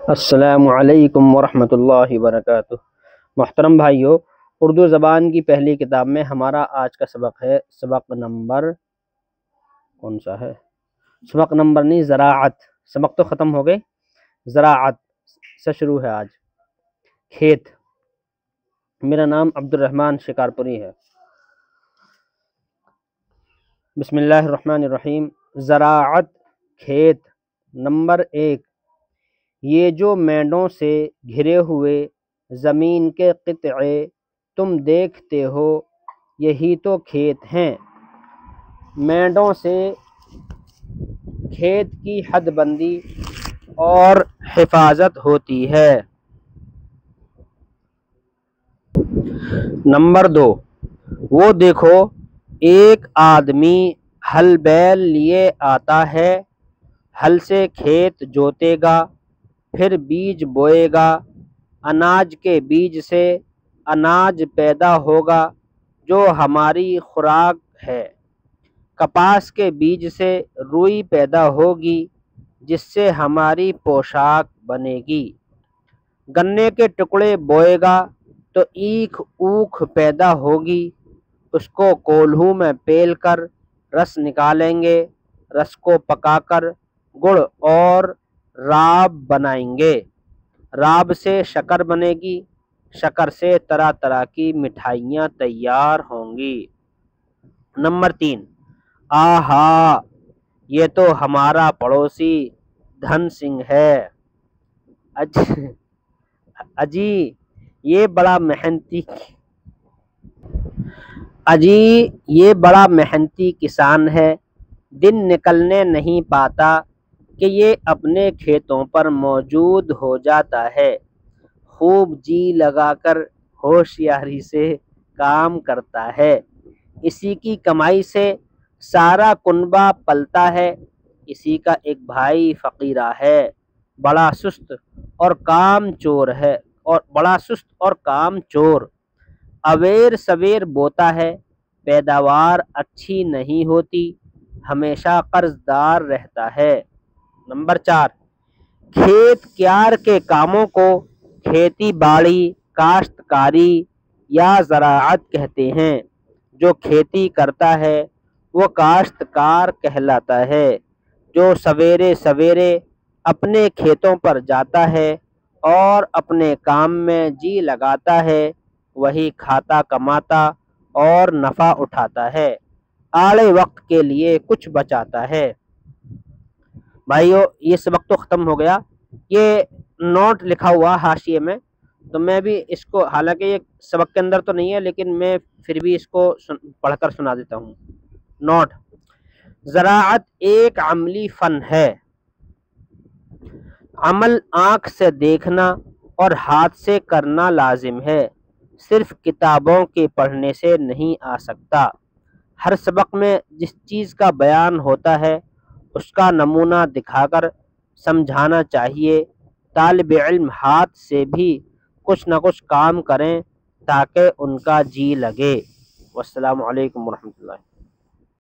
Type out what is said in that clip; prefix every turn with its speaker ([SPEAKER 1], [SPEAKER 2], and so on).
[SPEAKER 1] السلام علیکم ورحمۃ اللہ وبرکاتہ۔ محترم بھائیو، اردو زبان کی پہلی کتاب میں ہمارا آج کا سبق ہے سبق نمبر کون سا ہے؟ سبق نمبر نہیں، زراعت۔ سبق تو ختم ہو گئے، زراعت سے شروع ہے آج۔ کھیت۔ میرا نام عبد الرحمن شکارپوری ہے۔ بسم اللہ الرحمن الرحیم۔ زراعت، کھیت۔ نمبر 1، یہ جو مینڈوں سے گھرے ہوئے زمین کے قطعے تم دیکھتے ہو، یہی تو کھیت ہیں۔ مینڈوں سے کھیت کی حد بندی اور حفاظت ہوتی ہے۔ نمبر 2، وہ دیکھو ایک آدمی ہل بیل لیے آتا ہے، ہل سے کھیت جوتے گا، پھر بیج بوئے گا، اناج کے بیج سے اناج پیدا ہوگا جو ہماری خوراک ہے، کپاس کے بیج سے روئی پیدا ہوگی جس سے ہماری پوشاک بنے گی، گنے کے ٹکڑے بوئے گا تو ایکھ اوکھ پیدا ہوگی، اس کو کولہوں میں پیل کر رس نکالیں گے، رس کو پکا کر گڑ اور راب بنائیں گے، راب سے شکر بنے گی، شکر سے طرح طرح کی مٹھائیاں تیار ہوں گی۔ نمبر 3، آہا، یہ تو ہمارا پڑوسی دھن سنگھ ہے، اجی یہ بڑا محنتی کسان ہے، دن نکلنے نہیں پاتا کہ یہ اپنے کھیتوں پر موجود ہو جاتا ہے، خوب جی لگا کر ہوشیاری سے کام کرتا ہے، اسی کی کمائی سے سارا کنبہ پلتا ہے، اسی کا ایک بھائی فقیرہ ہے، بڑا سست اور کام چور، اویر سویر بوتا ہے، پیداوار اچھی نہیں ہوتی، ہمیشہ قرض دار رہتا ہے۔ نمبر 4، کھیت کیار کے کاموں کو کھیتی باڑی، کاشتکاری یا زراعت کہتے ہیں، جو کھیتی کرتا ہے وہ کاشتکار کہلاتا ہے، جو سویرے سویرے اپنے کھیتوں پر جاتا ہے اور اپنے کام میں جی لگاتا ہے، وہی کھاتا کماتا اور نفع اٹھاتا ہے، آڑے وقت کے لیے کچھ بچاتا ہے۔ بھائیو، یہ سبق تو ختم ہو گیا، یہ نوٹ لکھا ہوا حاشیے میں، تو میں بھی اس کو، حالانکہ یہ سبق کے اندر تو نہیں ہے لیکن میں پھر بھی اس کو پڑھ کر سنا دیتا ہوں۔ نوٹ: زراعت ایک عملی فن ہے۔ عمل آنکھ سے دیکھنا اور ہاتھ سے کرنا لازم ہے، صرف کتابوں کے پڑھنے سے نہیں آ سکتا۔ ہر سبق میں جس چیز کا بیان ہوتا ہے اس کا نمونہ دکھا کر سمجھانا چاہیے، طالب علم ہاتھ سے بھی کچھ نہ کچھ کام کریں تاکہ ان کا جی لگے۔ والسلام علیکم ورحمۃ اللہ۔